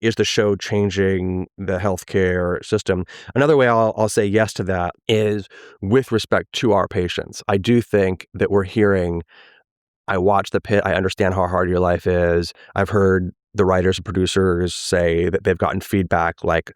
is the show changing the healthcare system? Another way I'll say yes to that is with respect to our patients. I do think that we're hearing, I watch the Pitt, I understand how hard your life is. I've heard the writers and producers say that they've gotten feedback, like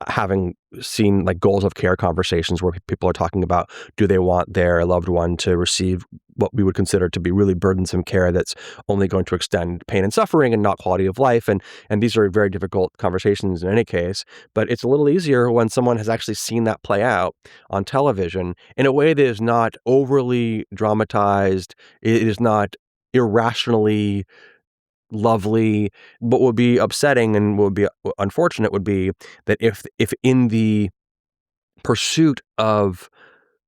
having seen like goals of care conversations where people are talking about, do they want their loved one to receive what we would consider to be really burdensome care that's only going to extend pain and suffering and not quality of life. And these are very difficult conversations in any case, but it's a little easier when someone has actually seen that play out on television in a way that is not overly dramatized. It is not irrationally lovely. What would be upsetting and what would be unfortunate would be that if in the pursuit of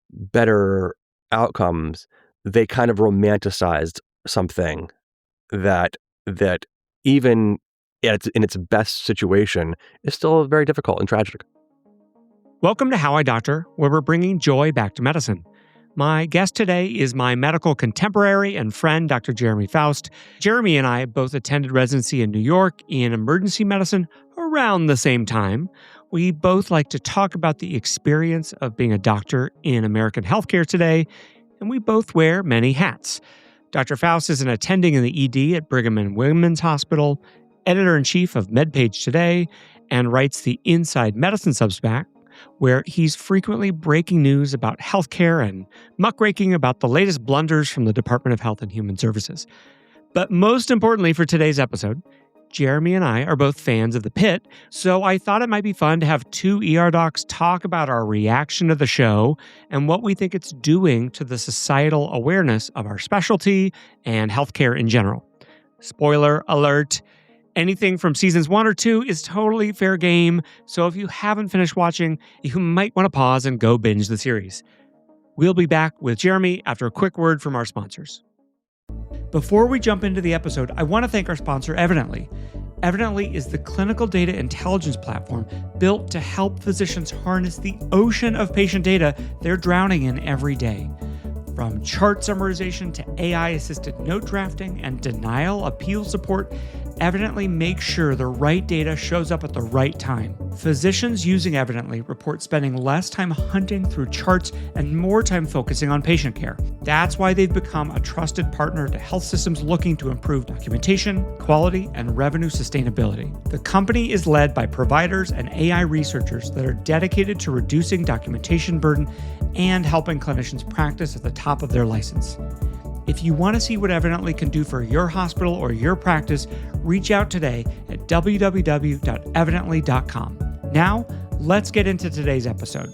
better outcomes, they kind of romanticized something that even in its best situation is still very difficult and tragic. Welcome to How I Doctor, where we're bringing joy back to medicine. My guest today is my medical contemporary and friend, Dr. Jeremy Faust. Jeremy and I both attended residency in New York in emergency medicine around the same time. We both like to talk about the experience of being a doctor in American healthcare today, and we both wear many hats. Dr. Faust is an attending in the ED at Brigham and Women's Hospital, editor-in-chief of MedPage Today, and writes the Inside Medicine Substack, where he's frequently breaking news about healthcare and muckraking about the latest blunders from the Department of Health and Human Services. But most importantly for today's episode, Jeremy and I are both fans of the Pitt, so I thought it might be fun to have two ER docs talk about our reaction to the show and what we think it's doing to the societal awareness of our specialty and healthcare in general. Spoiler alert, anything from seasons 1 or 2 is totally fair game, so if you haven't finished watching, you might want to pause and go binge the series. We'll be back with Jeremy after a quick word from our sponsors. Before we jump into the episode, I want to thank our sponsor, Evidently. Evidently is the clinical data intelligence platform built to help physicians harness the ocean of patient data they're drowning in every day. From chart summarization to AI-assisted note drafting and denial appeal support, Evidently makes sure the right data shows up at the right time. Physicians using Evidently report spending less time hunting through charts and more time focusing on patient care. That's why they've become a trusted partner to health systems looking to improve documentation, quality, and revenue sustainability. The company is led by providers and AI researchers that are dedicated to reducing documentation burden and helping clinicians practice at the top of their license. If you want to see what Evidently can do for your hospital or your practice, reach out today at www.evidently.com. Now, let's get into today's episode.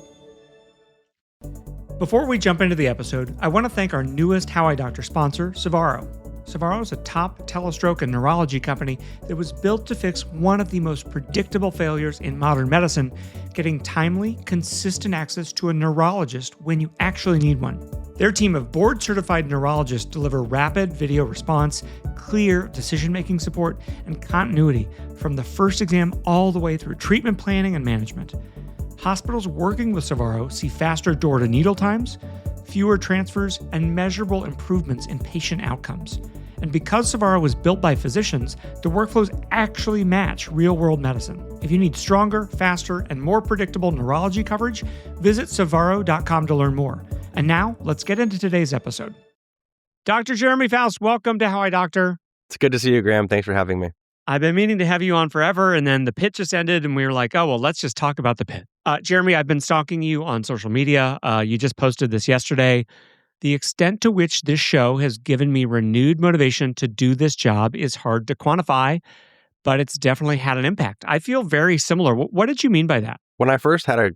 Before we jump into the episode, I want to thank our newest How I Doctor sponsor, Savaro. Savaro is a top telestroke and neurology company that was built to fix one of the most predictable failures in modern medicine, getting timely, consistent access to a neurologist when you actually need one. Their team of board-certified neurologists deliver rapid video response, clear decision-making support, and continuity from the first exam all the way through treatment planning and management. Hospitals working with Savaro see faster door-to-needle times, fewer transfers, and measurable improvements in patient outcomes. And because Savaro was built by physicians, the workflows actually match real-world medicine. If you need stronger, faster, and more predictable neurology coverage, visit savaro.com to learn more. And now, let's get into today's episode. Dr. Jeremy Faust, welcome to How I Doctor. It's good to see you, Graham. Thanks for having me. I've been meaning to have you on forever, and then the Pitt just ended, and we were like, oh, well, let's just talk about the Pitt. Jeremy, I've been stalking you on social media. You just posted this yesterday. The extent to which this show has given me renewed motivation to do this job is hard to quantify, but it's definitely had an impact. I feel very similar. What did you mean by that? When I first had a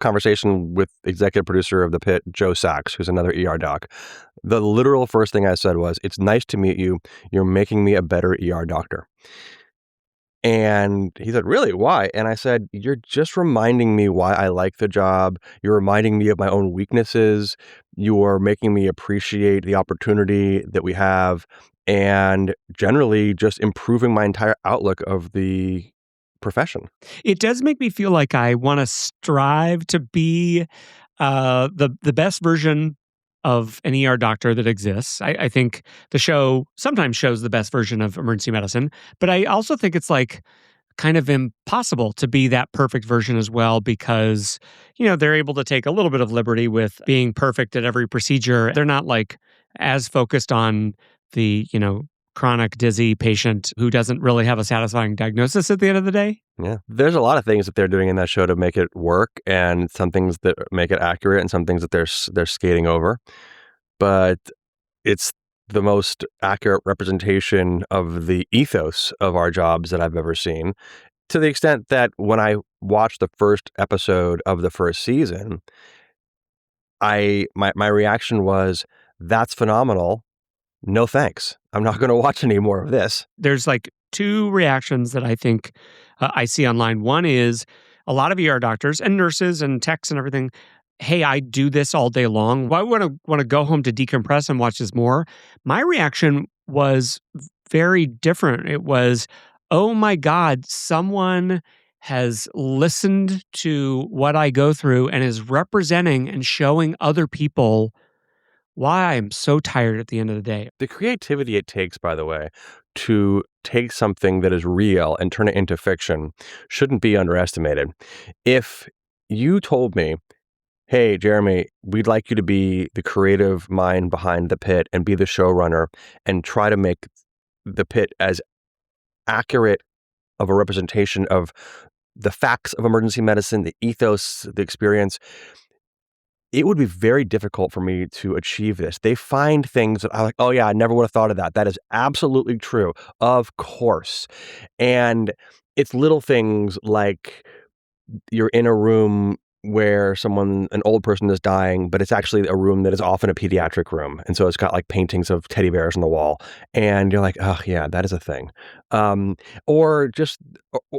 conversation with executive producer of the Pitt, Joe Sachs, who's another ER doc, the literal first thing I said was, "It's nice to meet you. You're making me a better ER doctor." And he said, "Really? Why?" And I said, "You're just reminding me why I like the job. You're reminding me of my own weaknesses. You're making me appreciate the opportunity that we have, and generally just improving my entire outlook of the profession." It does make me feel like I want to strive to be the best version of an ER doctor that exists. I think the show sometimes shows the best version of emergency medicine, but I also think it's like kind of impossible to be that perfect version as well because, they're able to take a little bit of liberty with being perfect at every procedure. They're not like as focused on the, chronic dizzy patient who doesn't really have a satisfying diagnosis at the end of the day. Yeah. There's a lot of things that they're doing in that show to make it work, and some things that make it accurate, and some things that they're skating over. But it's the most accurate representation of the ethos of our jobs that I've ever seen. To the extent that when I watched the first episode of the first season, my reaction was, "That's phenomenal. No thanks. I'm not going to watch any more of this." There's like two reactions that I think I see online. One is a lot of ER doctors and nurses and techs and everything. Hey, I do this all day long. Why would I want to go home to decompress and watch this more? My reaction was very different. It was, oh my God, someone has listened to what I go through and is representing and showing other people why I'm so tired at the end of the day. The creativity it takes, by the way, to take something that is real and turn it into fiction shouldn't be underestimated. If you told me, "Hey, Jeremy, we'd like you to be the creative mind behind the Pitt and be the showrunner and try to make the Pitt as accurate of a representation of the facts of emergency medicine, the ethos, the experience," it would be very difficult for me to achieve this. They find things that I'm like, "Oh yeah, I never would have thought of that. That is absolutely true. Of course." And it's little things like you're in a room where an old person is dying, but it's actually a room that is often a pediatric room. And so it's got like paintings of teddy bears on the wall. And you're like, "Oh yeah, that is a thing." Um, or just,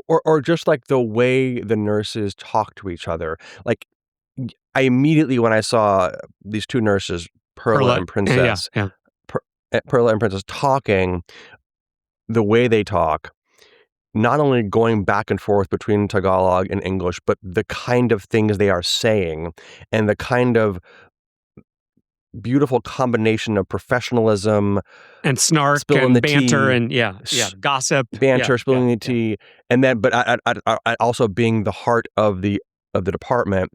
or just like the way the nurses talk to each other. Like I immediately, when I saw these two nurses, Perla Perla, and yeah, Princess, yeah. Perla and Princess talking, the way they talk, not only going back and forth between Tagalog and English, but the kind of things they are saying and the kind of beautiful combination of professionalism, And snark spilling and the banter tea, and gossip. banter, Yeah, spilling the yeah. tea, and then, but I also being the heart of the department.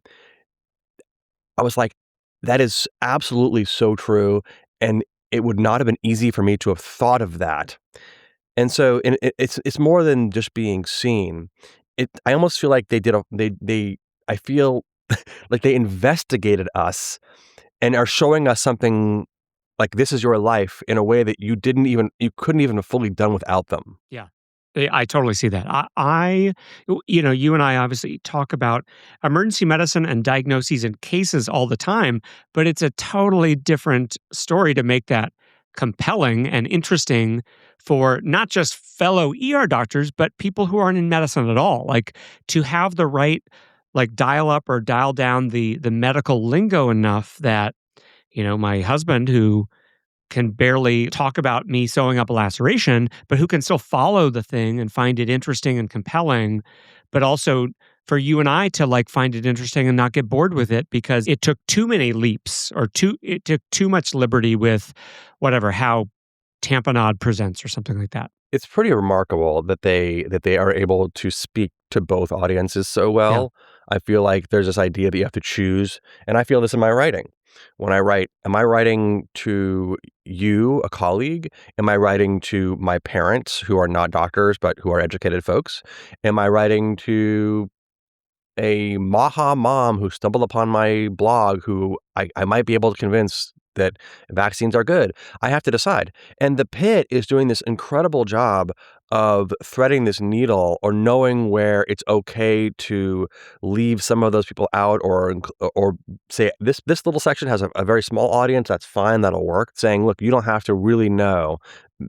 I was like, that is absolutely so true, and it would not have been easy for me to have thought of that. And so, it's more than just being seen. I almost feel like they did a they I feel like they investigated us and are showing us something like, this is your life in a way that you couldn't even have fully done without them. Yeah. I totally see that. You and I obviously talk about emergency medicine and diagnoses and cases all the time, but it's a totally different story to make that compelling and interesting for not just fellow ER doctors, but people who aren't in medicine at all. Like to have the right, like dial up or dial down the medical lingo enough that, my husband who can barely talk about me sewing up a laceration, but who can still follow the thing and find it interesting and compelling, but also for you and I to like find it interesting and not get bored with it because it took too many leaps or it took too much liberty with whatever, how tamponade presents or something like that. It's pretty remarkable that they are able to speak to both audiences so Yeah. well. I feel like there's this idea that you have to choose, and I feel this in my writing. When I write, am I writing to you, a colleague? Am I writing to my parents who are not doctors but who are educated folks? Am I writing to a Maha mom who stumbled upon my blog who I might be able to convince that vaccines are good? I have to decide. And the Pit is doing this incredible job of threading this needle or knowing where it's okay to leave some of those people out or say this little section has a very small audience. That's fine. That'll work. Saying, look, you don't have to really know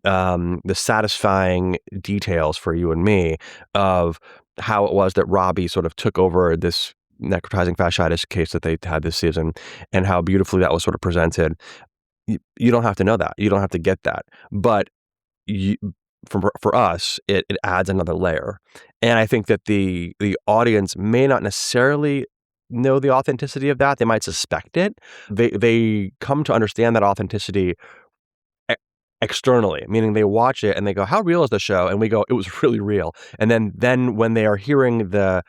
the satisfying details for you and me of how it was that Robbie sort of took over this necrotizing fasciitis case that they had this season and how beautifully that was sort of presented. You don't have to know that. You don't have to get that. But you, for us, it adds another layer. And I think that the audience may not necessarily know the authenticity of that. They might suspect it. They come to understand that authenticity externally, meaning they watch it and they go, "How real is the show?" And we go, "It was really real." And then when they are hearing the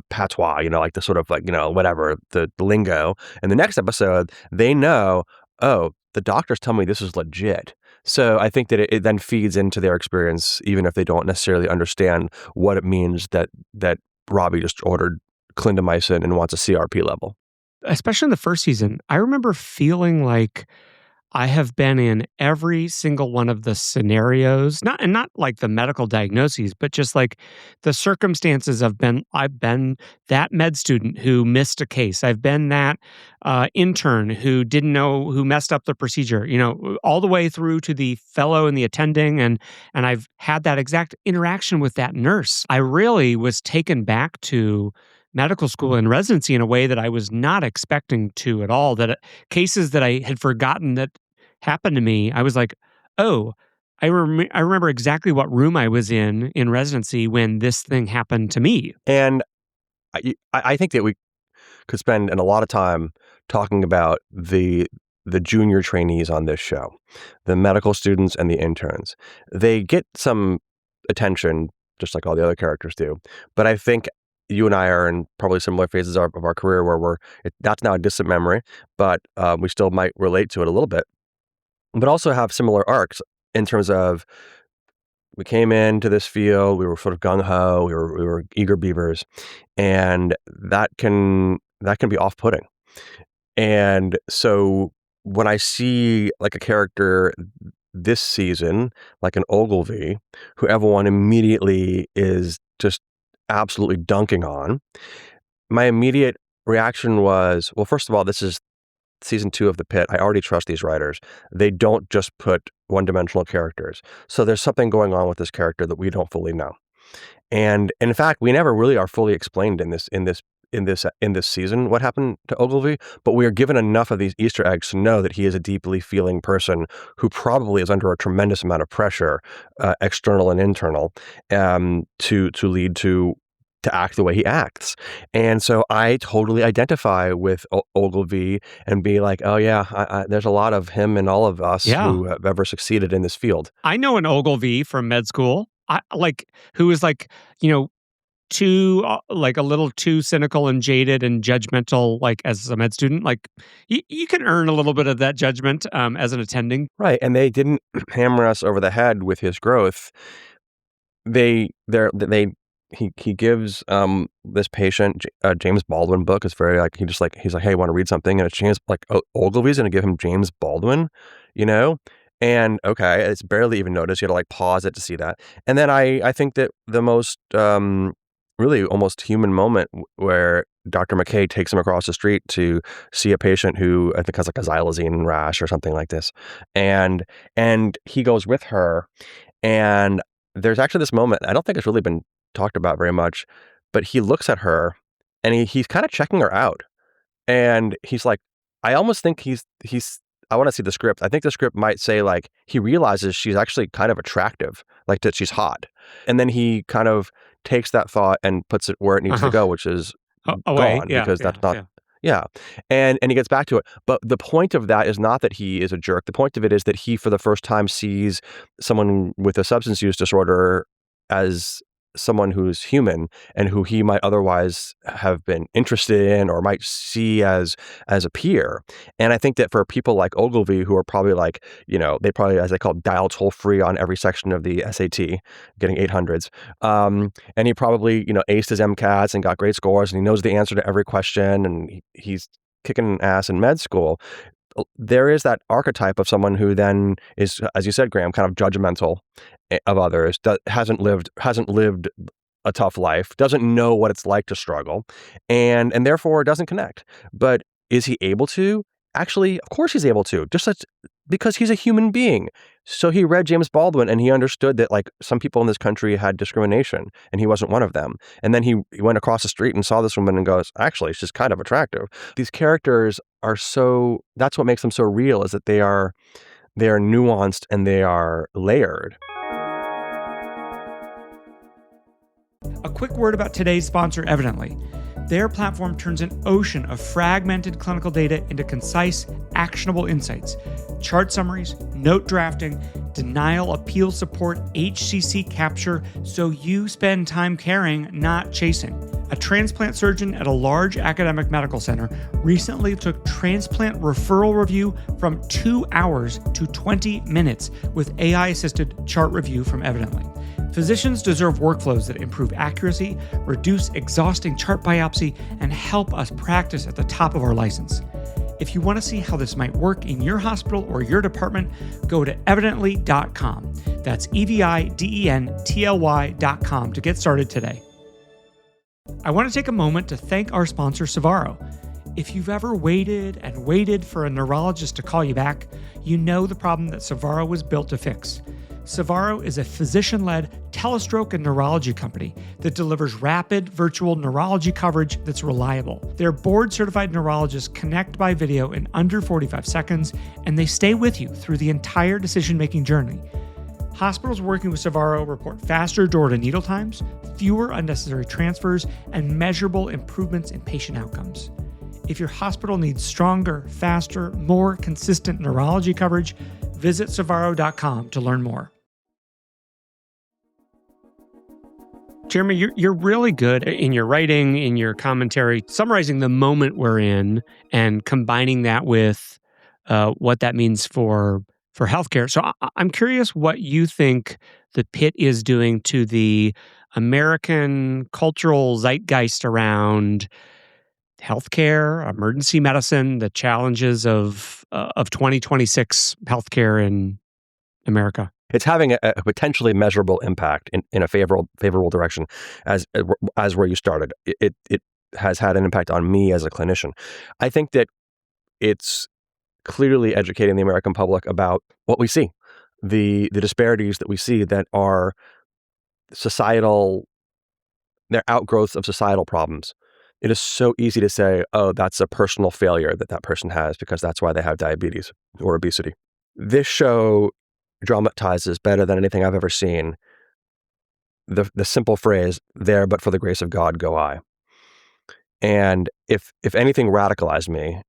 patois, like the sort of like, whatever, the lingo, in the next episode, they know, oh, the doctors tell me this is legit. So I think that it then feeds into their experience, even if they don't necessarily understand what it means that Robbie just ordered clindamycin and wants a CRP level. Especially in the first season, I remember feeling like I have been in every single one of the scenarios, not like the medical diagnoses, but just like the circumstances I've been that med student who missed a case. I've been that intern who didn't know, who messed up the procedure, all the way through to the fellow and the attending. And I've had that exact interaction with that nurse. I really was taken back to medical school and residency in a way that I was not expecting to at all. Cases that I had forgotten that happened to me, I was like, oh, I remember exactly what room I was in residency when this thing happened to me. And I think that we could spend a lot of time talking about the junior trainees on this show, the medical students and the interns. They get some attention, just like all the other characters do. But I think you and I are in probably similar phases of our career where that's now a distant memory, but we still might relate to it a little bit, but also have similar arcs in terms of we came into this field, we were sort of gung-ho, we were eager beavers, and that can be off-putting. And so when I see like a character this season, like an Ogilvy, who everyone immediately is just absolutely dunking on, my immediate reaction was, well, first of all, this is season 2 of the Pitt. I already trust these writers. They don't just put one-dimensional characters. So there's something going on with this character that we don't fully know. And in fact, we never really are fully explained in this season what happened to Ogilvy, but we are given enough of these Easter eggs to know that he is a deeply feeling person who probably is under a tremendous amount of pressure, external and internal, to lead to act the way he acts. And so I totally identify with Ogilvy and be like, oh yeah, there's a lot of him and all of us who have ever succeeded in this field. I know an Ogilvy from med school, who is too like a little too cynical and jaded and judgmental, like as a med student. Like you can earn a little bit of that judgment as an attending. Right. And they didn't hammer us over the head with his growth. He gives this patient a James Baldwin book. It's very like he's like, hey, want to read something? And it's James, like, Ogilvy's going to give him James Baldwin, And okay, it's barely even noticed. You had to like pause it to see that. And then I think that the most really almost human moment where Dr. McKay takes him across the street to see a patient who I think has like a xylazine rash or something like this, and he goes with her, and there's actually this moment, I don't think it's really been talked about very much, but he looks at her and he's kind of checking her out, and he's like, I almost think he's I want to see the script. I think the script might say like he realizes she's actually kind of attractive, like that she's hot, and then he kind of takes that thought and puts it where it needs to go, which is away. Gone, because that's not. Yeah. And he gets back to it. But the point of that is not that he is a jerk. The point of it is that he, for the first time, sees someone with a substance use disorder as someone who's human and who he might otherwise have been interested in or might see as a peer. And I think that for people like Ogilvy, who are probably like, they probably, as they call it, dial toll free on every section of the SAT, getting 800s. And he probably, aced his MCATs and got great scores, and he knows the answer to every question, and he's kicking ass in med school. There is that archetype of someone who then is, as you said, Graham, kind of judgmental of others, hasn't lived a tough life, doesn't know what it's like to struggle, and therefore doesn't connect. But is he able to? Actually, of course he's able to, because he's a human being. So he read James Baldwin and he understood that like some people in this country had discrimination and he wasn't one of them. And then he went across the street and saw this woman and goes, actually, she's kind of attractive. These characters are that's what makes them so real, is that they are nuanced and they are layered. A quick word about today's sponsor, Evidently. Their platform turns an ocean of fragmented clinical data into concise, actionable insights, chart summaries, note drafting, denial appeal support, HCC capture, so you spend time caring, not chasing. A transplant surgeon at a large academic medical center recently took transplant referral review from 2 hours to 20 minutes with AI-assisted chart review from Evidently. Physicians deserve workflows that improve accuracy, reduce exhausting chart biopsy, and help us practice at the top of our license. If you want to see how this might work in your hospital or your department, go to evidently.com. That's evidently.com to get started today. I want to take a moment to thank our sponsor, Savaro. If you've ever waited and waited for a neurologist to call you back, you know the problem that Savaro was built to fix. Savaro is a physician-led telestroke and neurology company that delivers rapid virtual neurology coverage that's reliable. Their board-certified neurologists connect by video in under 45 seconds, and they stay with you through the entire decision-making journey. Hospitals working with Savaro report faster door-to-needle times, fewer unnecessary transfers, and measurable improvements in patient outcomes. If your hospital needs stronger, faster, more consistent neurology coverage, visit Savaro.com to learn more. Jeremy, you're really good in your writing, in your commentary, summarizing the moment we're in and combining that with what that means for healthcare. So I'm curious what you think the Pitt is doing to the American cultural zeitgeist around healthcare, emergency medicine, the challenges of 2026 healthcare in America. It's having a potentially measurable impact in a favorable direction, as where you started. It has had an impact on me as a clinician. I think that it's clearly educating the American public about what we see, the disparities that we see that are societal, they're outgrowths of societal problems. It is so easy to say, oh, that's a personal failure that person has because that's why they have diabetes or obesity. This show dramatizes better than anything I've ever seen the simple phrase, there but for the grace of God go I. And if anything radicalized me,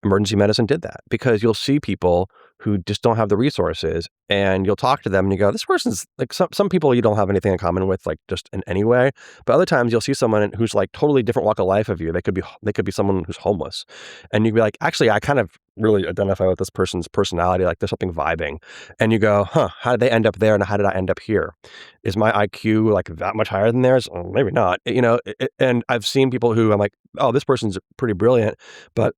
emergency medicine did that, because you'll see people who just don't have the resources, and you'll talk to them and you go, this person's like, some people you don't have anything in common with, like just in any way. But other times you'll see someone who's like totally different walk of life of you. They could be someone who's homeless, and you'd be like, actually, I kind of really identify with this person's personality. Like there's something vibing, and you go, how did they end up there, and how did I end up here? Is my IQ like that much higher than theirs? Oh, maybe not. And I've seen people who I'm like, oh, this person's pretty brilliant, but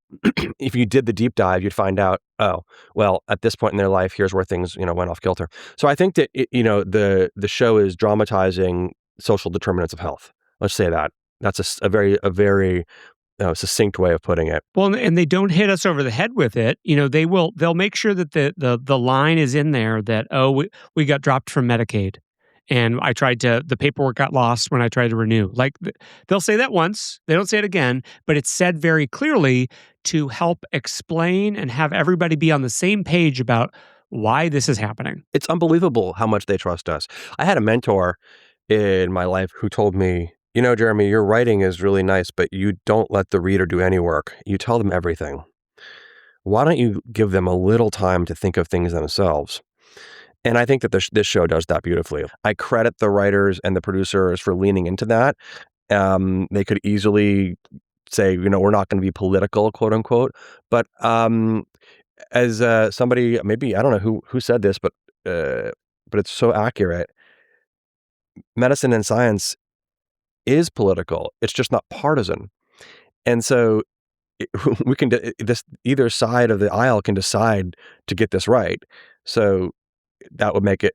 if you did the deep dive, you'd find out, oh, well, at this point in their life, here's where things, went off kilter. So I think that, the show is dramatizing social determinants of health. Let's say that. That's a very succinct way of putting it. Well, and they don't hit us over the head with it. They'll make sure that the line is in there that, oh, we got dropped from Medicaid. And the paperwork got lost when I tried to renew. Like, they'll say that once, they don't say it again, but it's said very clearly to help explain and have everybody be on the same page about why this is happening. It's unbelievable how much they trust us. I had a mentor in my life who told me, Jeremy, your writing is really nice, but you don't let the reader do any work. You tell them everything. Why don't you give them a little time to think of things themselves? And I think that this show does that beautifully. I credit the writers and the producers for leaning into that. They could easily say, we're not going to be political, quote unquote. But as somebody, maybe, I don't know who said this, but it's so accurate. Medicine and science is political. It's just not partisan. And so we can, either side of the aisle can decide to get this right. So that would make it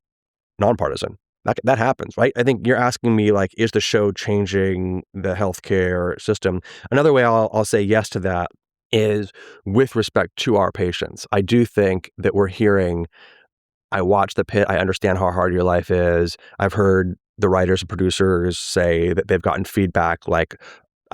nonpartisan. That happens, right? I think you're asking me, like, is the show changing the healthcare system? Another way I'll say yes to that is with respect to our patients. I do think that we're hearing, I watch the Pitt, I understand how hard your life is. I've heard the writers and producers say that they've gotten feedback like,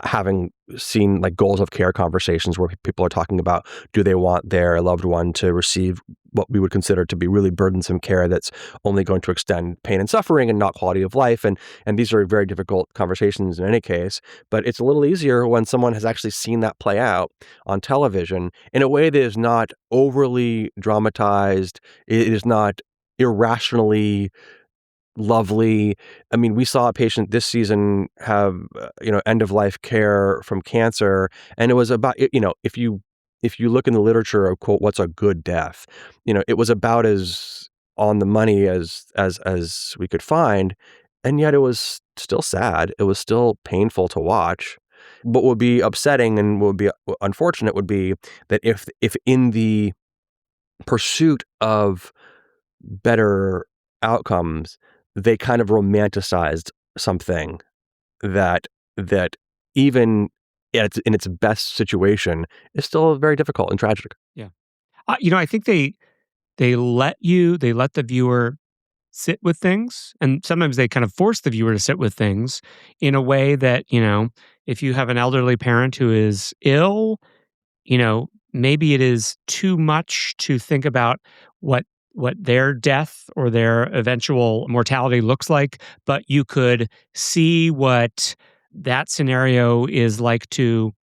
having seen like goals of care conversations where people are talking about, do they want their loved one to receive what we would consider to be really burdensome care that's only going to extend pain and suffering and not quality of life. And these are very difficult conversations in any case, but it's a little easier when someone has actually seen that play out on television in a way that is not overly dramatized. It is not irrationally lovely. I mean, we saw a patient this season have, end of life care from cancer, and it was about, if you look in the literature of quote, what's a good death, it was about as on the money as we could find, and yet it was still sad. It was still painful to watch. What would be upsetting and would be unfortunate would be that if in the pursuit of better outcomes, they kind of romanticized something that even in its best situation is still very difficult and tragic. Yeah. I think they let the viewer sit with things, and sometimes they kind of force the viewer to sit with things in a way that, if you have an elderly parent who is ill, maybe it is too much to think about what their death or their eventual mortality looks like, but you could see what that scenario is like to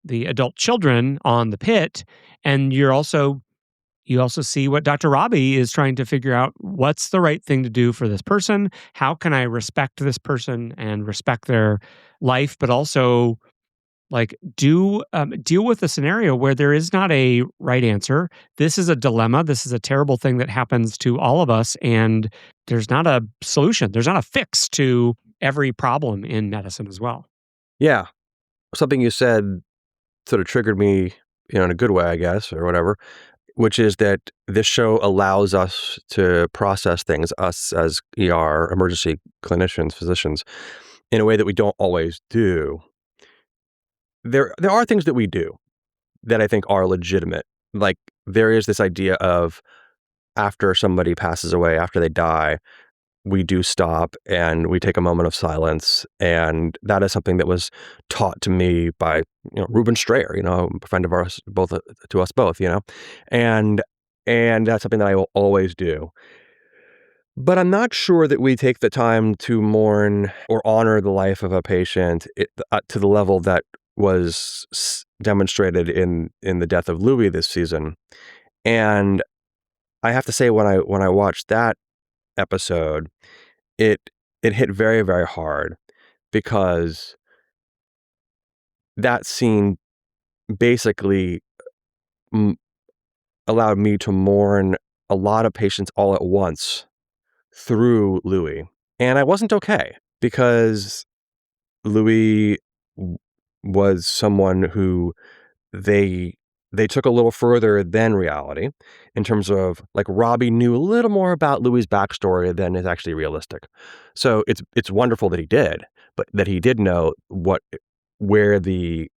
the adult children on the pit, and you also see what Dr. Robbie is trying to figure out. What's the right thing to do for this person? How can I respect this person and respect their life, but also like deal with a scenario where there is not a right answer. This is a dilemma. This is a terrible thing that happens to all of us, and there's not a solution. There's not a fix to every problem in medicine as well. Yeah. Something you said sort of triggered me, in a good way, I guess, or whatever, which is that this show allows us to process things, us as ER, emergency clinicians, physicians, in a way that we don't always do. There are things that we do that I think are legitimate. Like there is this idea of after somebody passes away, after they die, we do stop and we take a moment of silence. And that is something that was taught to me by, Ruben Strayer, a friend of ours, both to us both, and that's something that I will always do. But I'm not sure that we take the time to mourn or honor the life of a patient to the level that was demonstrated in the death of Louis this season. And I have to say, when I watched that episode, it it hit very, very hard because that scene basically m- allowed me to mourn a lot of patients all at once through Louis. And I wasn't okay because Louis w- was someone who they they took a little further than reality in terms of like Robbie knew a little more about Louis' backstory than is actually realistic. So it's wonderful that he did, but that he did know where the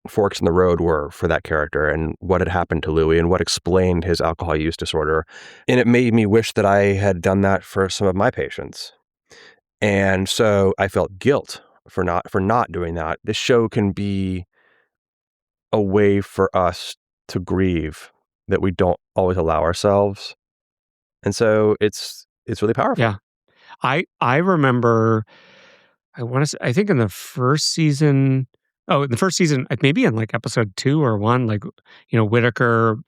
forks in the road were for that character and what had happened to Louis and what explained his alcohol use disorder. And it made me wish that I had done that for some of my patients. And so I felt guilt for not doing that. This show can be a way for us to grieve that we don't always allow ourselves. And so it's really powerful. Yeah. I remember, I want to say, I think in the first season, oh, in the first season, maybe in like episode 2 or 1, like, Whitaker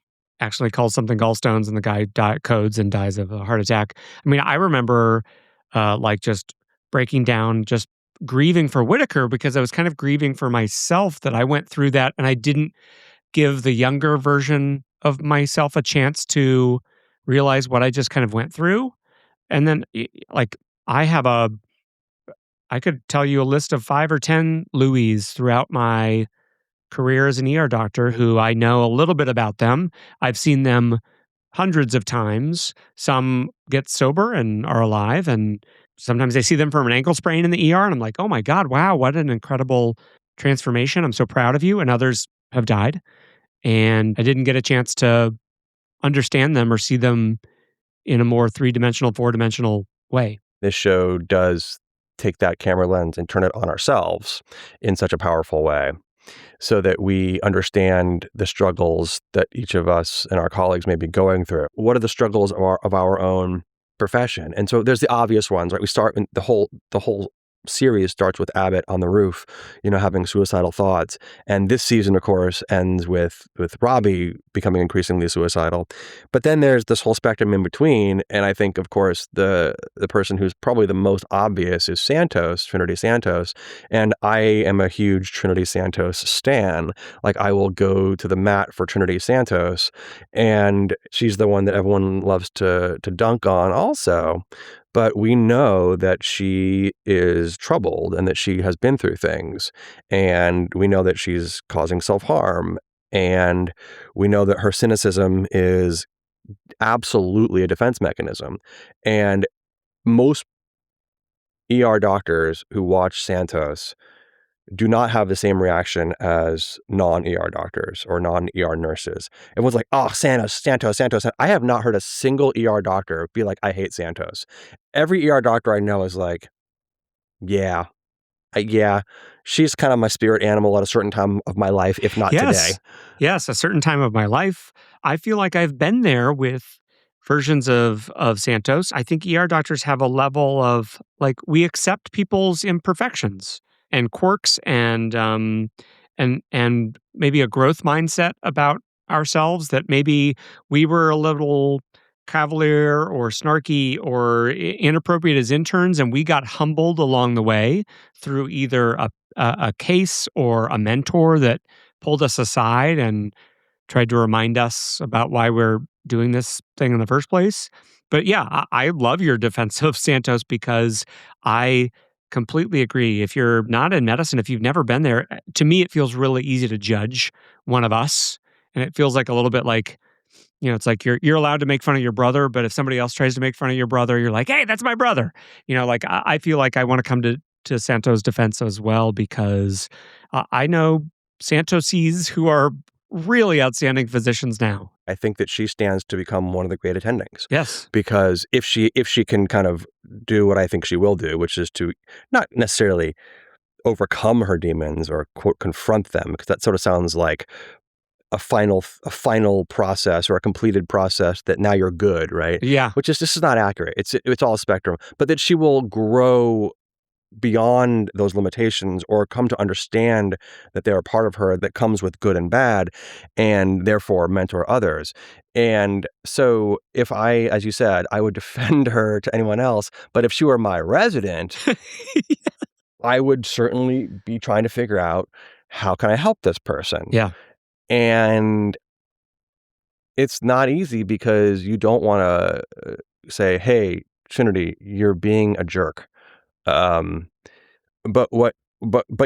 actually calls something gallstones and the guy codes and dies of a heart attack. I mean, I remember like just breaking down, just grieving for Whitaker because I was kind of grieving for myself that I went through that and I didn't give the younger version of myself a chance to realize what I just kind of went through. And then like I have a I could tell you a list of 5 or 10 Louis throughout my career as an ER doctor who I know a little bit about them. I've seen them hundreds of times. Some get sober and are alive, and sometimes I see them from an ankle sprain in the ER, and I'm like, "Oh my god, wow, what an incredible transformation. I'm so proud of you." And others have died, and I didn't get a chance to understand them or see them in a more three-dimensional, four-dimensional way. This show does take that camera lens and turn it on ourselves in such a powerful way so that we understand the struggles that each of us and our colleagues may be going through. What are the struggles of our own profession? And so there's the obvious ones, right? We start in the whole series starts with Abbott on the roof, having suicidal thoughts. And this season, of course, ends with Robbie becoming increasingly suicidal. But then there's this whole spectrum in between. And I think, of course, the person who's probably the most obvious is Santos, Trinity Santos. And I am a huge Trinity Santos stan. Like, I will go to the mat for Trinity Santos. And she's the one that everyone loves to dunk on also. But we know that she is troubled and that she has been through things. And we know that she's causing self-harm. And we know that her cynicism is absolutely a defense mechanism. And most ER doctors who watch Santos do not have the same reaction as non-ER doctors or non-ER nurses. Everyone's like, oh, Santos. I have not heard a single ER doctor be like, I hate Santos. Every ER doctor I know is like, yeah, yeah, she's kind of my spirit animal at a certain time of my life, if not today. Yes, a certain time of my life. I feel like I've been there with versions of Santos. I think ER doctors have a level of, like, we accept people's imperfections and quirks and maybe a growth mindset about ourselves, that maybe we were a little cavalier or snarky or inappropriate as interns, and we got humbled along the way through either a case or a mentor that pulled us aside and tried to remind us about why we're doing this thing in the first place. But yeah, I love your defense of Santos, because I completely agree. If you're not in medicine, if you've never been there, to me, it feels really easy to judge one of us. And it feels like a little bit like, it's like you're allowed to make fun of your brother, but if somebody else tries to make fun of your brother, you're like, hey, that's my brother. Like I feel like I want to come to Santos' defense as well, because I know Santoses who are really outstanding physicians now. I think that she stands to become one of the great attendings. Yes. Because if she can kind of do what I think she will do, which is to not necessarily overcome her demons or, quote, confront them, because that sort of sounds like a final process or a completed process that now you're good, right? Yeah. This is not accurate. It's all a spectrum. But that she will grow beyond those limitations or come to understand that they're a part of her that comes with good and bad, and therefore mentor others. And so if as you said, I would defend her to anyone else, but if she were my resident, I would certainly be trying to figure out, how can I help this person? Yeah. And it's not easy, because you don't want to say, hey, Trinity, you're being a jerk. But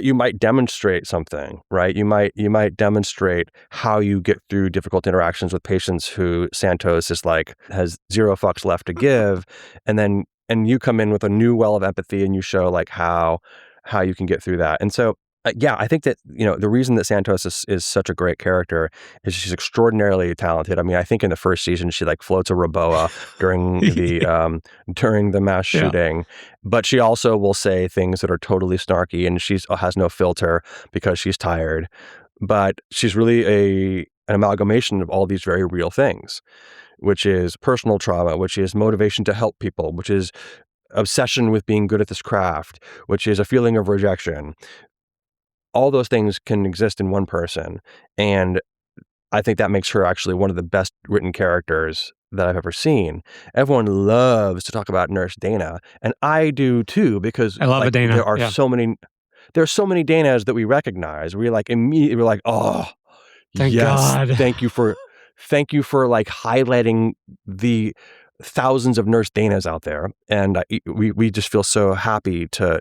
you might demonstrate something, right? You might demonstrate how you get through difficult interactions with patients who Santos is like, has zero fucks left to give. And you come in with a new well of empathy, and you show like how you can get through that. And so, yeah, I think that, the reason that Santos is such a great character is she's extraordinarily talented. I mean, I think in the first season, she like floats a Roboa during the mass shooting, but she also will say things that are totally snarky, and she has no filter because she's tired. But she's really an amalgamation of all these very real things, which is personal trauma, which is motivation to help people, which is obsession with being good at this craft, which is a feeling of rejection. All those things can exist in one person. And I think that makes her actually one of the best written characters that I've ever seen. Everyone loves to talk about Nurse Dana, and I do too, because I love a Dana. There are so many Danas that we recognize. We're like, immediately, we're like, oh, Thank yes, God. thank you for like highlighting the thousands of Nurse Danas out there, and we just feel so happy to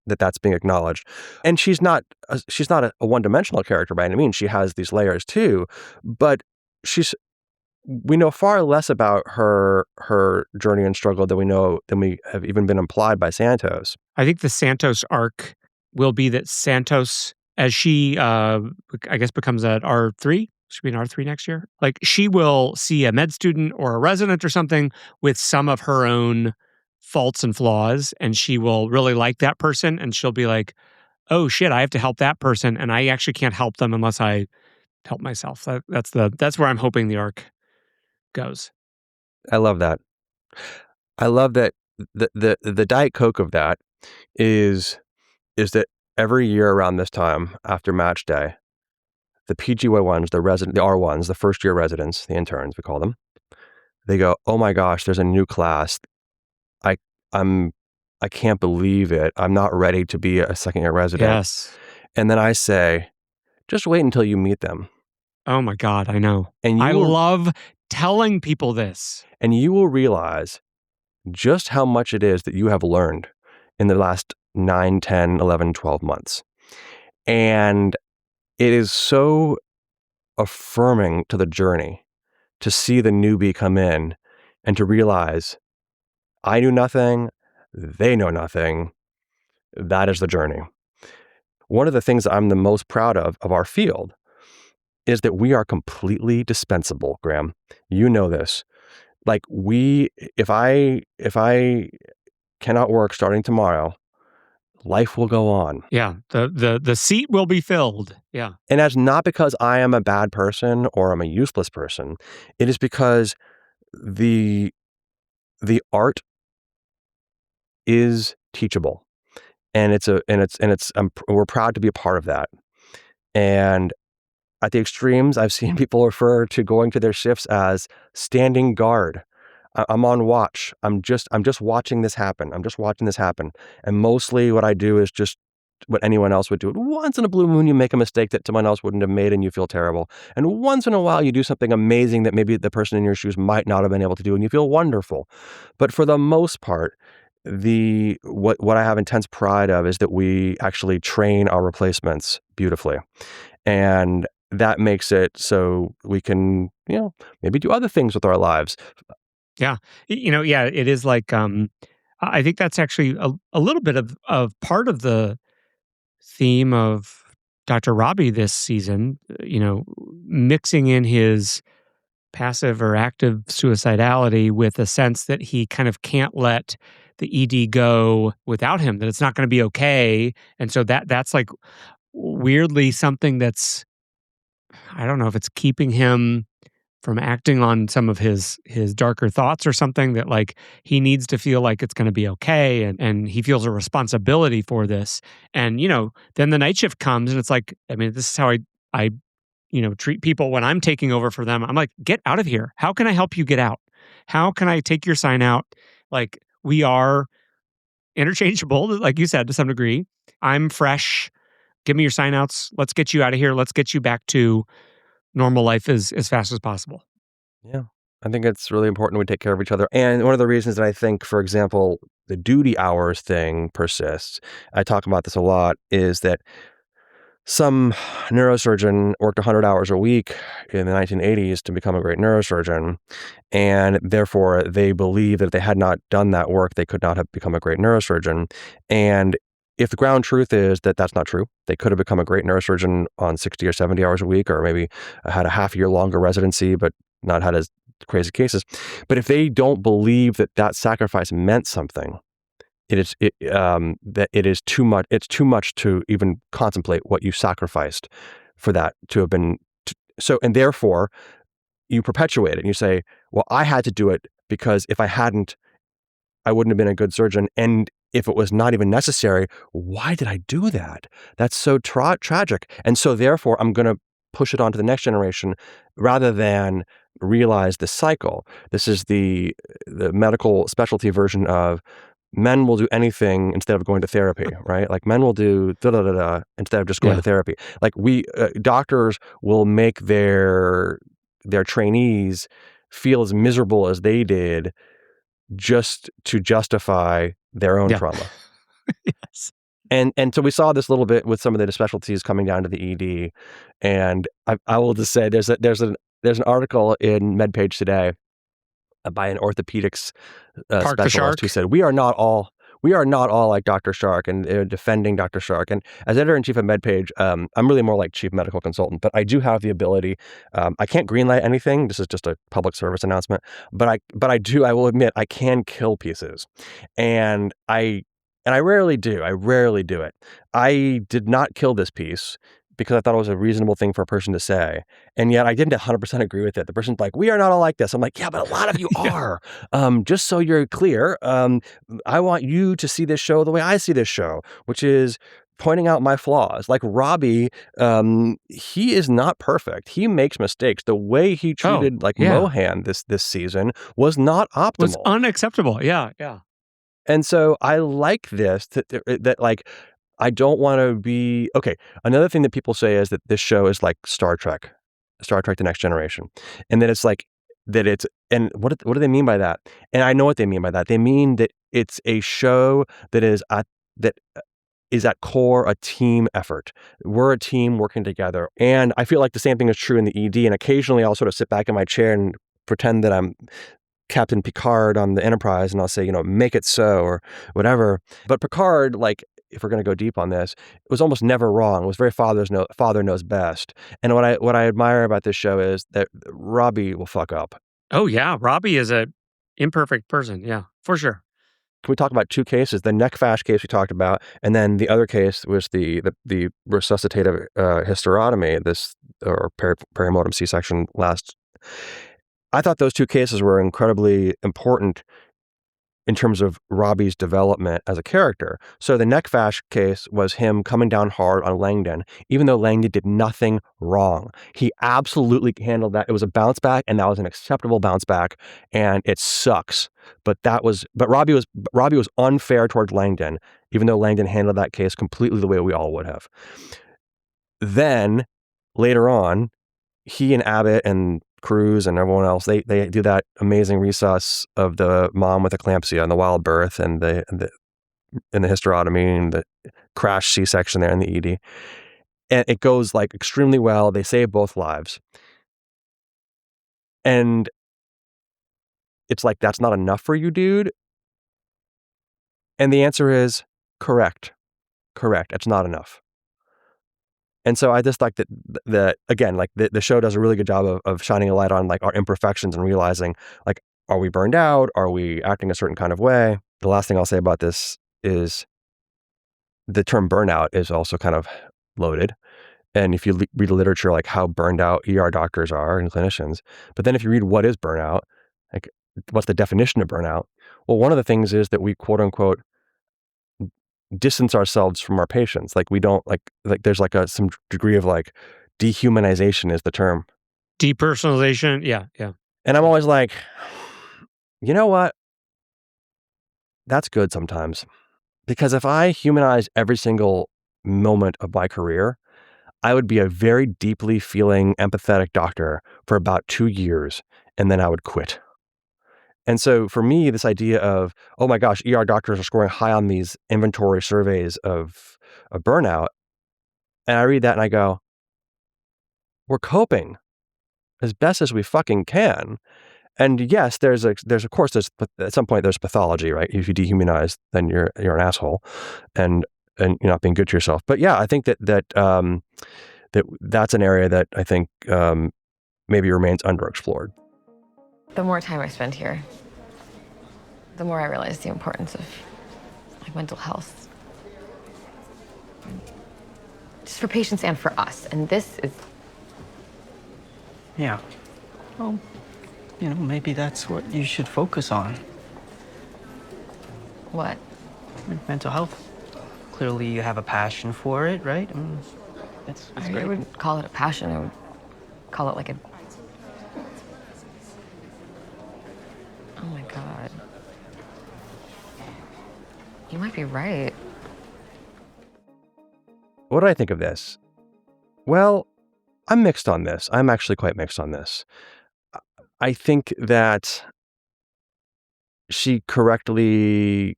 that's being acknowledged. And she's not a one-dimensional character by any means. She has these layers too, but we know far less about her journey and struggle than we have even been implied by Santos. I think the Santos arc will be that Santos, as she I guess becomes an R3. She'll be an R3 next year. Like, she will see a med student or a resident or something with some of her own faults and flaws, and she will really like that person, and she'll be like, "Oh shit, I have to help that person, and I actually can't help them unless I help myself." That's where I'm hoping the arc goes. I love that. I love that the Diet Coke of that is that every year around this time after match day, the PGY ones, the R ones, the first year residents, the interns, we call them, they go, "Oh my gosh, there's a new class. I I'm I can't believe it. I'm not ready to be a second year resident." Yes. And then I say, "Just wait until you meet them, Oh my God, I know. and I love telling people this. you will realize just how much it is that you have learned in the last 9, 10, 11, 12 months." And it is so affirming to the journey to see the newbie come in and to realize I knew nothing, they know nothing. That is the journey. One of the things I'm the most proud of our field is that we are completely dispensable, Graham. You know this. Like if I cannot work starting tomorrow, life will go on. Yeah, the seat will be filled. Yeah. And that's not because I am a bad person or I'm a useless person. It is because the art is teachable, and we're proud to be a part of that. And at the extremes, I've seen people refer to going to their shifts as standing guard. I'm on watch. I'm just watching this happen. I'm just watching this happen. And mostly what I do is just what anyone else would do. Once in a blue moon, you make a mistake that someone else wouldn't have made and you feel terrible. And once in a while, you do something amazing that maybe the person in your shoes might not have been able to do and you feel wonderful. But for the most part, what I have intense pride of is that we actually train our replacements beautifully. And that makes it so we can, maybe do other things with our lives. Yeah. Yeah, it is like I think that's actually a little bit of part of the theme of Dr. Robbie this season, mixing in his passive or active suicidality with a sense that he kind of can't let the ED go without him, that it's not going to be okay. And so that's like weirdly something that's, I don't know if it's keeping him from acting on some of his darker thoughts or something, that like he needs to feel like it's going to be okay, and he feels a responsibility for this. And then the night shift comes and it's like, I mean, this is how I treat people when I'm taking over for them. I'm like, get out of here. How can I help you get out? How can I take your sign out? Like, we are interchangeable, like you said, to some degree. I'm fresh. Give me your sign outs. Let's get you out of here. Let's get you back to normal life as fast as possible. Yeah. I think it's really important we take care of each other. And one of the reasons that I think, for example, the duty hours thing persists, I talk about this a lot, is that some neurosurgeon worked 100 hours a week in the 1980s to become a great neurosurgeon. And therefore, they believe that if they had not done that work, they could not have become a great neurosurgeon. And if the ground truth is that that's not true, they could have become a great neurosurgeon on 60 or 70 hours a week, or maybe had a half year longer residency, but not had as crazy cases. But if they don't believe that that sacrifice meant something, that it is too much. It's too much to even contemplate what you sacrificed for that to have been. So, and therefore, you perpetuate it and you say, well, I had to do it because if I hadn't, I wouldn't have been a good surgeon. And if it was not even necessary, why did I do that? That's so tragic. And so therefore, I'm going to push it on to the next generation rather than realize the cycle. This is the medical specialty version of men will do anything instead of going to therapy, right? Like men will do da-da-da-da instead of just going to therapy. Like doctors will make their trainees feel as miserable as they did just to justify their own trauma. Yes. And so we saw this a little bit with some of the specialties coming down to the ED. And I will just say there's an article in MedPage today by an orthopedics specialist who said, we are not all we are not all like Dr. Shark and defending Dr. Shark. And as editor-in-chief of MedPage, I'm really more like chief medical consultant, but I do have the ability. I can't greenlight anything. This is just a public service announcement, but I will admit I can kill pieces, and I rarely do. I rarely do it. I did not kill this piece because I thought it was a reasonable thing for a person to say. And yet I didn't 100% agree with it. The person's like, we are not all like this. I'm like, yeah, but a lot of you Yeah. are. Just so you're clear, I want you to see this show the way I see this show, which is pointing out my flaws. Like Robbie, he is not perfect. He makes mistakes. The way he treated Mohan this season was not optimal. Was unacceptable. Yeah. And so I like this, that like, I don't want to be, okay. Another thing that people say is that this show is like Star Trek, The Next Generation. And that it's like, and what do they mean by that? And I know what they mean by that. They mean that it's a show that is at core a team effort. We're a team working together. And I feel like the same thing is true in the ED. And occasionally I'll sort of sit back in my chair and pretend that I'm Captain Picard on the Enterprise, and I'll say, make it so, or whatever. But Picard, like, if we're going to go deep on this, it was almost never wrong. It was very father knows best. And what I admire about this show is that Robbie will fuck up. Oh yeah, Robbie is a imperfect person. Yeah, for sure. Can we talk about two cases? The neck fash case we talked about, and then the other case was the resuscitative hysterotomy, or perimotum C-section last. I thought those two cases were incredibly important in terms of Robbie's development as a character. So the neck fash case was him coming down hard on Langdon, even though Langdon did nothing wrong. He absolutely handled that. It was a bounce back, and that was an acceptable bounce back, and it sucks. But Robbie was unfair towards Langdon, even though Langdon handled that case completely the way we all would have. Then later on, he and Abbott and Cruz and everyone else, they do that amazing resus of the mom with eclampsia and the wild birth and the hysterotomy and the crash C-section there in the ED. And it goes like extremely well. They save both lives. And it's like, that's not enough for you, dude? And the answer is correct. It's not enough. And so I just like that again, like the show does a really good job of shining a light on like our imperfections and realizing, like, are we burned out? Are we acting a certain kind of way? The last thing I'll say about this is the term burnout is also kind of loaded. And if you read the literature, like how burned out ER doctors are and clinicians, but then if you read what is burnout, like what's the definition of burnout? Well, one of the things is that we quote unquote distance ourselves from our patients. Like we don't like there's like some degree of like dehumanization is the term. Depersonalization. Yeah. And I'm always like, you know what? That's good sometimes. Because if I humanize every single moment of my career, I would be a very deeply feeling, empathetic doctor for about 2 years, and then I would quit. And so for me, this idea of, oh my gosh, ER doctors are scoring high on these inventory surveys of burnout. And I read that and I go, we're coping as best as we fucking can. And yes, there's at some point there's pathology, right? If you dehumanize, then you're an asshole and you're not being good to yourself. But yeah, I think that's an area that I think maybe remains underexplored. The more time I spend here, the more I realize the importance of like mental health. Just for patients and for us. And this is... Yeah. Well, maybe that's what you should focus on. What? Mental health. Clearly you have a passion for it, right? That's great. I wouldn't call it a passion. I would call it like a... Oh my God. You might be right. What do I think of this? Well, I'm mixed on this. I'm actually quite mixed on this. I think that she's correctly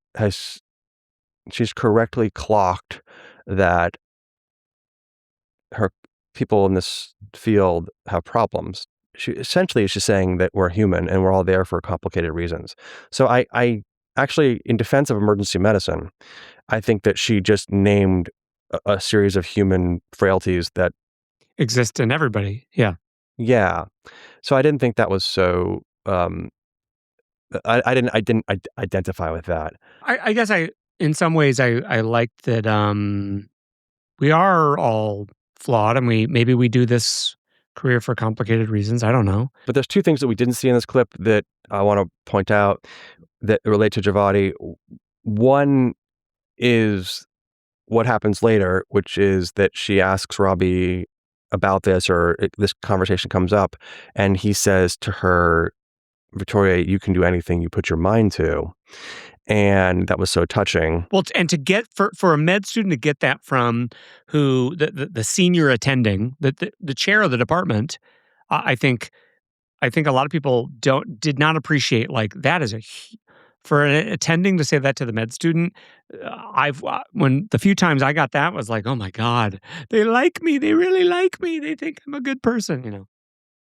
clocked that her people in this field have problems. She's saying that we're human and we're all there for complicated reasons. So I actually, in defense of emergency medicine, I think that she just named a series of human frailties that, Exist in everybody. Yeah. yeah. So I didn't think that was so. I didn't identify with that. I guess in some ways, I like that we are all flawed and maybe we do this career for complicated reasons. I don't know. But there's two things that we didn't see in this clip that I want to point out that relate to Javadi. One is what happens later, which is that she asks Robbie about this, or this conversation comes up, and he says to her, Victoria, you can do anything you put your mind to. And that was so touching. Well, and to get for a med student to get that from who the senior attending, the chair of the department, I think a lot of people did not appreciate, like, that is for an attending to say that to the med student. When the few times I got that was like, oh my God, they like me, they really like me, they think I'm a good person.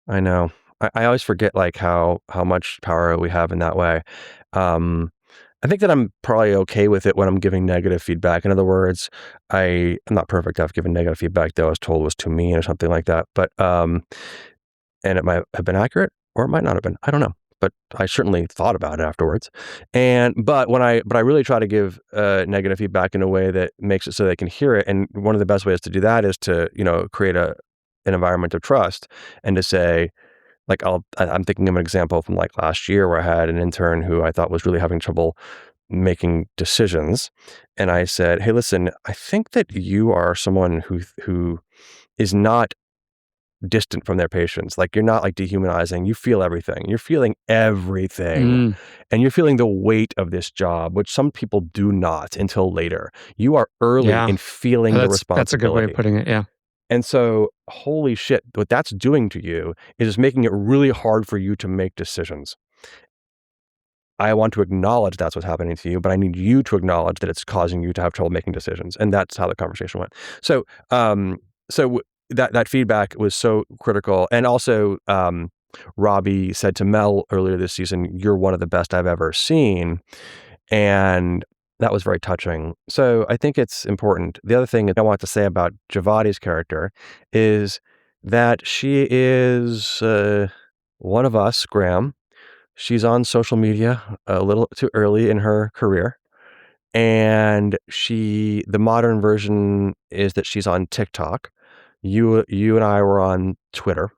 I know. I always forget like how much power we have in that way. I think that I'm probably okay with it when I'm giving negative feedback. In other words, I'm not perfect. I've given negative feedback that I was told was too mean or something like that. But and it might have been accurate or it might not have been. I don't know. But I certainly thought about it afterwards. But I really try to give negative feedback in a way that makes it so they can hear it. And one of the best ways to do that is to create an environment of trust and to say, like, I'm thinking of an example from like last year where I had an intern who I thought was really having trouble making decisions. And I said, hey, listen, I think that you are someone who is not distant from their patients. Like, you're not like dehumanizing. You feel everything. You're feeling everything. And you're feeling the weight of this job, which some people do not until later. You are early in feeling the responsibility. That's a good way of putting it. Yeah. And so, holy shit, what that's doing to you is making it really hard for you to make decisions. I want to acknowledge that's what's happening to you, but I need you to acknowledge that it's causing you to have trouble making decisions. And that's how the conversation went. So, that feedback was so critical. And also, Robbie said to Mel earlier this season, "You're one of the best I've ever seen." And that was very touching. So I think it's important. The other thing I want to say about Javadi's character is that she is one of us, Graham. She's on social media a little too early in her career. And the modern version is that she's on TikTok. You and I were on Twitter.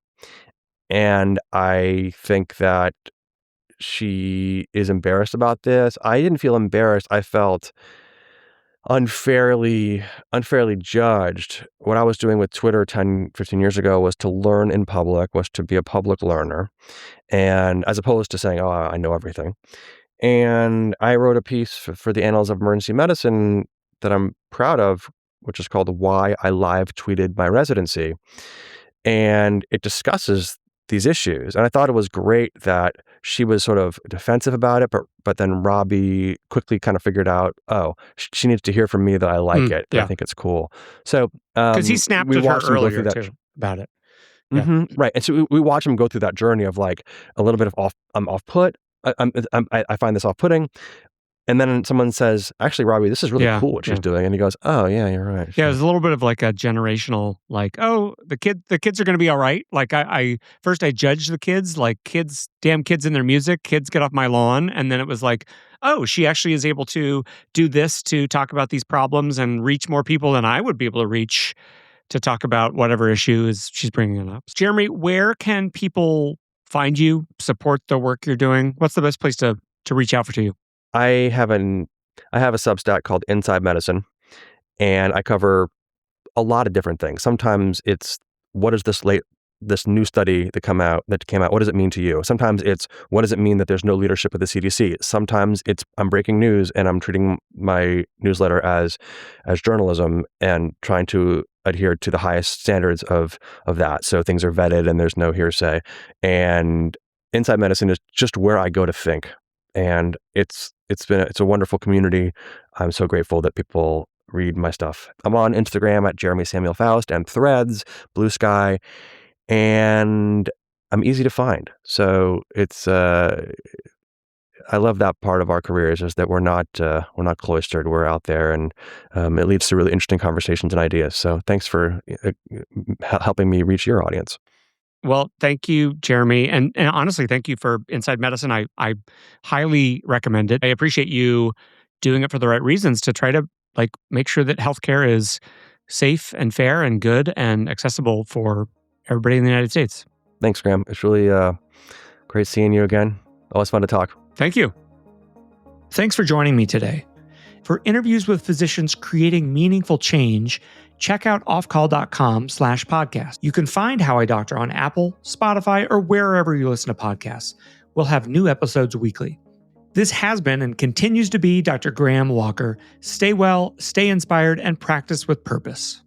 And I think that she is embarrassed about this. I didn't feel embarrassed. I felt unfairly judged. What I was doing with Twitter 10, 15 years ago was to learn in public, was to be a public learner. And as opposed to saying, oh, I know everything. And I wrote a piece for the Annals of Emergency Medicine that I'm proud of, which is called Why I Live Tweeted My Residency. And it discusses these issues. And I thought it was great that she was sort of defensive about it, but then Robbie quickly kind of figured out, oh, she needs to hear from me that I like it. Yeah. I think it's cool. So because he snapped at her earlier too about it. Yeah. Right. And so we watch him go through that journey of like a little bit of I'm off put. I find this off putting. And then someone says, actually, Robbie, this is really cool what she's doing. And he goes, oh, yeah, you're right. Yeah, it was a little bit of like a generational, like, oh, the kids are going to be all right. Like, I first judged the kids, like, damn kids in their music, kids get off my lawn. And then it was like, oh, she actually is able to do this to talk about these problems and reach more people than I would be able to reach to talk about whatever issue she's bringing up. Jeremy, where can people find you, support the work you're doing? What's the best place to reach out to you? I have a Substack called Inside Medicine, and I cover a lot of different things. Sometimes it's what is this new study that came out, what does it mean to you? Sometimes it's what does it mean that there's no leadership at the CDC? Sometimes it's I'm breaking news and I'm treating my newsletter as journalism and trying to adhere to the highest standards of that. So things are vetted and there's no hearsay. And Inside Medicine is just where I go to think. And it's a wonderful community. I'm so grateful that people read my stuff. I'm on Instagram at Jeremy Samuel Faust and Threads, Blue Sky, and I'm easy to find. So it's I love that part of our careers is that we're not cloistered. We're out there, and it leads to really interesting conversations and ideas. So thanks for helping me reach your audience. Well, thank you, Jeremy. And honestly, thank you for Inside Medicine. I highly recommend it. I appreciate you doing it for the right reasons to try to make sure that healthcare is safe and fair and good and accessible for everybody in the United States. Thanks, Graham. It's really great seeing you again. Always fun to talk. Thank you. Thanks for joining me today. For interviews with physicians creating meaningful change, check out offcall.com/podcast. You can find How I Doctor on Apple, Spotify, or wherever you listen to podcasts. We'll have new episodes weekly. This has been and continues to be Dr. Graham Walker. Stay well, stay inspired, and practice with purpose.